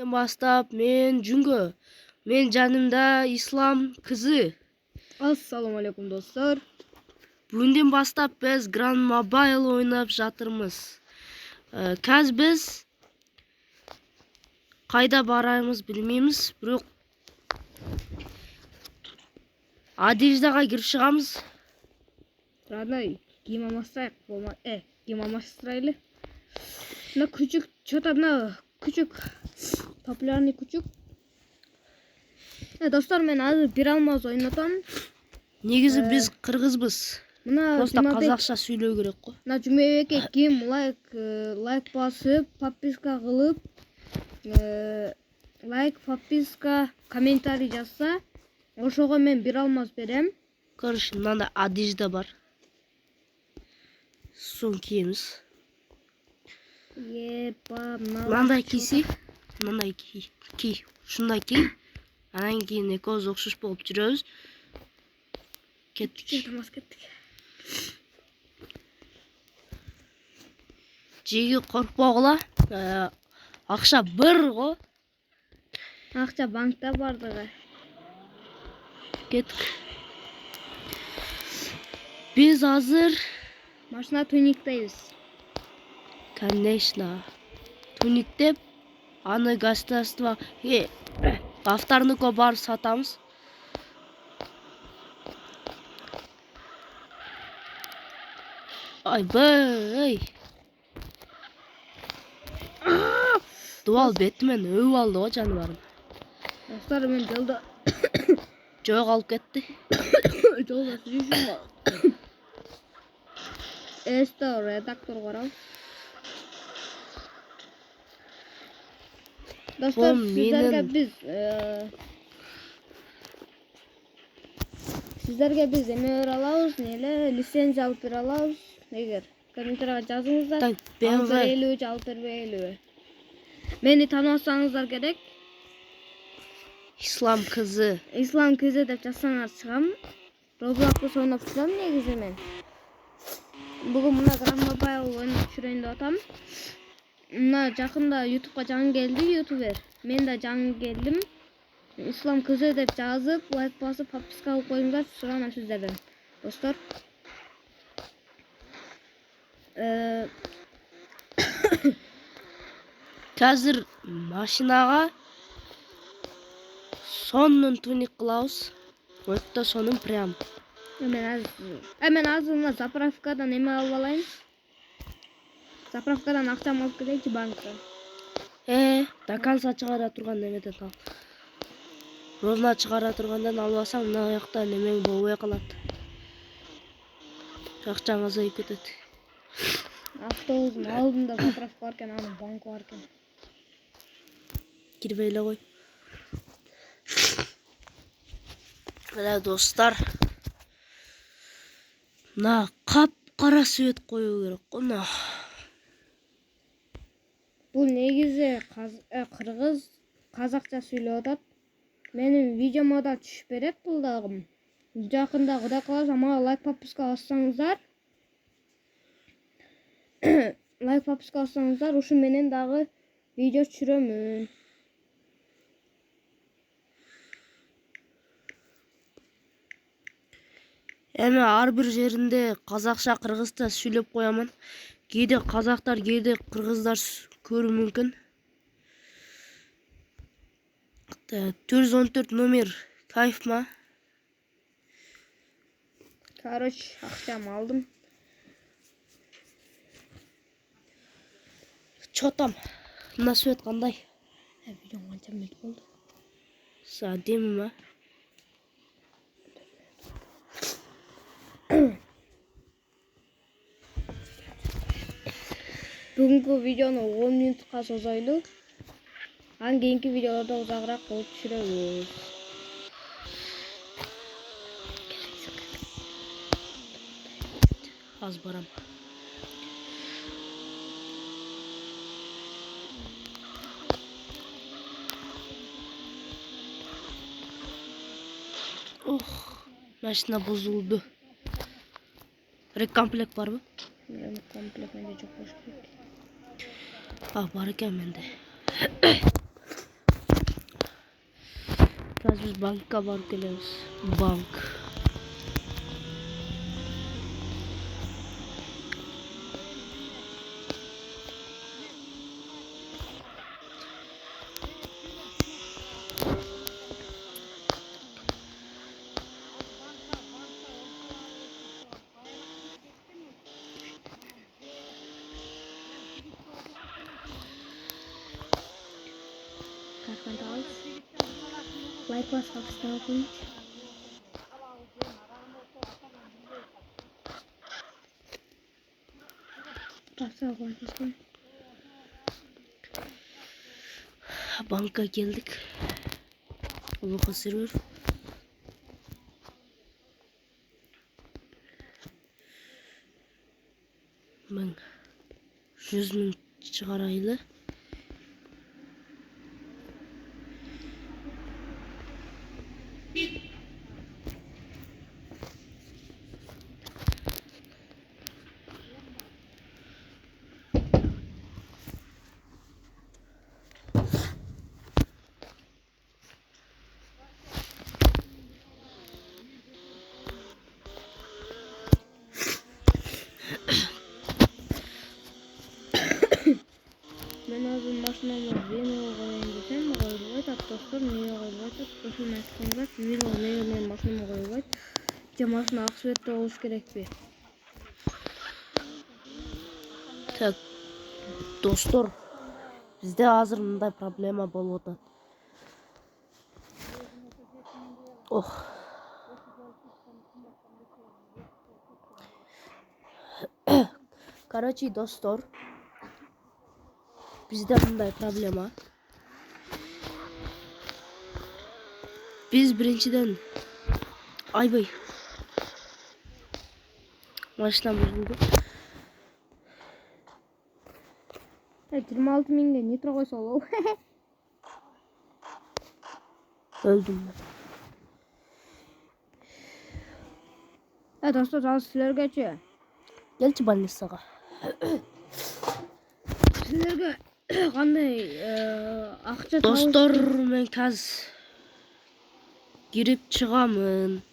Bastap men Cungo. Men janımda İslam kızı. Assalamu alaikum dostlar. Bugünden bastap biz Grand Mobile oynap жатырмыз. Kaz biz kayda barayımız bilmeymiz. Bирок Adijdaga кирип чыгабыз. Радай, кийим алмастырайык болма. Кийим алмастырайлы. Мына күчүк, чөтө мына күчүк популярный күчүк. Достор, мен азыр бир алмаз ойнотом. Негизи биз кыргызбыз. Мына Просто казакча сүйлөө керек го. Мына Жумабекке ким лайк басып, подписка кылып, лайк, подписка, комментарий жазса, ошого мен бир алмаз берем. Короче, мындай Адижда бар. Сон киемиз. Мындай кийси, мындай ки. Ушундай ки. Анан кийин экөөбүз окшош болуп жүрөбүз. Кеттик. Жеги коркпогула. Акча бир го. Акча банкта бардыгы. Кеттик. Биз азыр машина туниктейбиз. Конечно. Туниктеп, аны государство авторныкка барып сатамыз. Айбай. Дуал бетимен өбүп алды го жаныбарым. Достор, мен жолдо жоголуп кетти. жолдо сүрүшүм. Эсто редактор карап. Достор, sizlerge biz eме бере алабыз, лицензия алып бере алабыз. Эгер комментарийга жазыңыздар. BMW алып бербейлиби? Мени тааныбасаңыздар керек. İslam kızı. İslam kızı деп жазсаңар чыгам. Roblox ойноп жүрөм негизи мен. Бүгүн мына Grand Mobile ойноп жүрөйүн деп атам. Мына жакында YouTube'га жаңы келди ютубер. Мен да жаңы келдим. İslam kızı деп жазып, лайк басып, подписка кылып коюңуздар, суранам сиздерден. Достор. Қазір машинаға сонун туник кылабыз. Өтті сонун прям. Мен азыр мына заправкадан эме алып алайын. Заправкадан акчам алып келейинчи банктан. До конца чыгара турган эмеден ал. Ровно чыгара тургандан албасаң, мына жакта немең болбой калат. Акчаң азайып кетет. Автобустун алдында заправка бар экен, анын банкы бар экен. Кирбей эле кой. Мына достар, мына капкара свет коюу керек го. Мына бул негизи кыргыз казакча сүйлөп атат. Менин видеома да түшүп берет бул дагы. Жакында Кудай кааласа мага лайк, подписка бассаңыздар, ушу менен дагы видео түшүрөмүн. Эми ар бир жеринде казакча, кыргызча сүйлөп коямын. Кээде казактар, кээде кыргыздар көрүү мүмкүн. 414 номер кайфма. Короче, акчамы алдым. Чотам. Мына свет кандай? Видео канча минут болду? Адеми ма? Бүгүнкү видеону 10 минутка созойлу. Анан кийинки видеолордо узагыраак кылып түшүрөбүз. Az барам. Машина бузулду. Рекомплект барбы? Комплект менде жок болуш керек. Бар экен менде. Biraz biz banka barıp gelemiz. Bank. Kartdan al. Like bas, abone olun. Kartdan al. Banka geldik. Uluka server. Ben 100.000 çıkaraylı. Ben azın maşınamı beni koyayım desem mi koyuyor? Dostlar niye koyuyor? Dostlar meskinler civil olmuyor. Ben maşınamı koyuyor. Camasına aksiyette olmuş gerek bir. Tak dostlar. Bizde hazır mınday problema boldu. Oh. Karachi dostlar. Bizde mınday problema. Biz birinçiden aybay maçtan bozuldu. 26 minge nitro koysa olur. Öldüm ben. Dostlar az sizler geçiyor. Gelçi Bannisa'ga. Sizlerge qanday akça Dostlar men kaz girip çıgamın.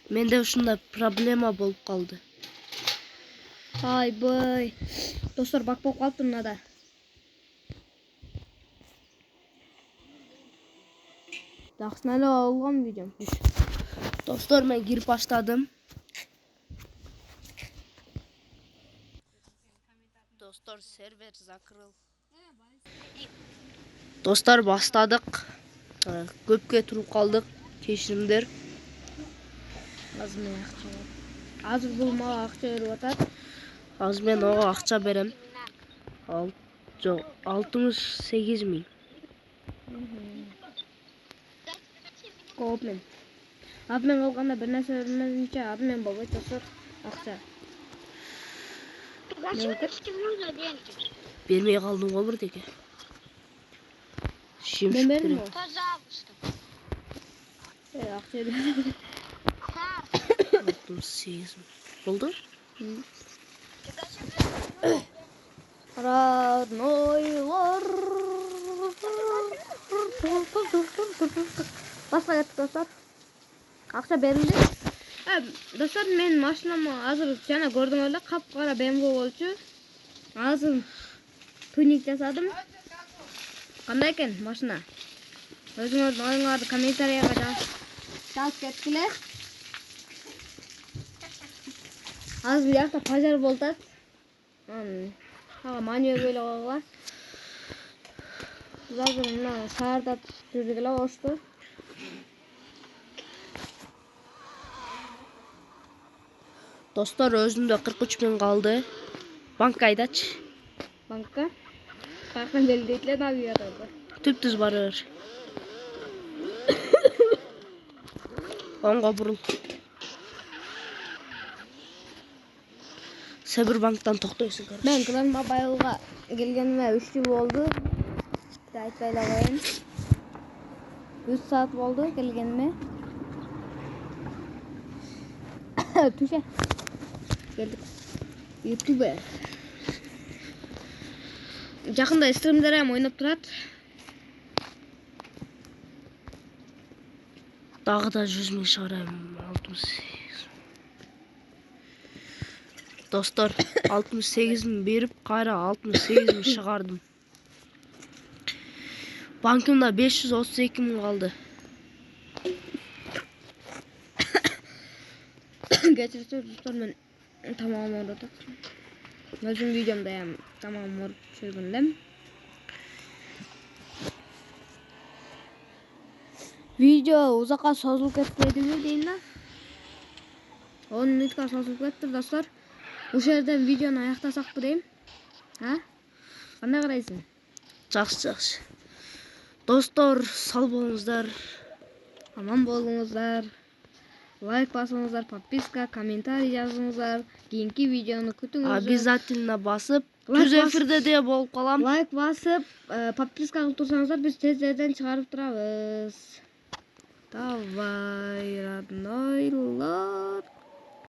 Mende uşunda problema bolup kaldı. Ay boy. Dostlar bak kalıptı buna da. Daqsın әлі алған видеом. Dostlar ben girip başladım. Dostlar server zakırıl. Dostlar başladık. Köpke turup kaldık. Keşirimdir. Azmaya akça var. Azır bulmağa akça verip atar. Az ben o akça berem. 68 min. Koop men. Abi men olganda bir narsa bilmezimçe abi men baba dostlar akça. Bermeye kaldım olur deki. Şimşik Ben benim direkt. o. Akça verip. 68 min. Oldu? Radnoylar. Başka yaptık dostlar. Akça verildi. Dostlar men maşınamı hazır jana gördüm öyle kapkara BMW bolçu. Hazır tunik jasadım. Qanday ekan maşına? Özüңөрдүн оюңарды комментарийга жазып кеткиле. Азыр бул жакта пожар болуп атат. Маневр эле койгула. Biz azır mına şaharda жүрдүк эле болушту. Dostlar özümde 43 bin kaldı. Banka aydaç. Banka. Bakın belirleyiciler navigatorda. Tüp düz varır. Onga burul. Sabır banktan toktayısın kardeş. Ben Klan Babayılga gelgenime 3 yıl oldu. Aytpayla koyayım. 3 saat oldu gelgenime. Tuşa. Geldik. YouTube. Жақында стримдер ham o'ynab turadi. Дагы да 100 000 чыгарайм. 68. Достор, 68 000 берип, кайра 68 000 чыгардым. Банкымда 532 000 калды. Кечирсиңиз достор, мен тамагым ооруп атат. Өзүм видеомда ham тамагым ооруп жүргөндөм. Видео узакка созулуп кетпедиби дейм да. 10 мүнөткө созулуп кетти достор. Ушул жерден видеону аяктасакпы дейм. А? Кандай карайсың? Жакшы. Достор, сау болуңуздар. Аман болуңуздар. Лайк басыңыздар, подписка, комментарий жазыңыздар. Кийинки видеону күтүңүздөр. Обязательно басып, түз эфирде де болуп калам. Лайк басып, подписка кылып турсаңыздар, биз тез-тезден чыгарып турабыз. Давай, родной ло.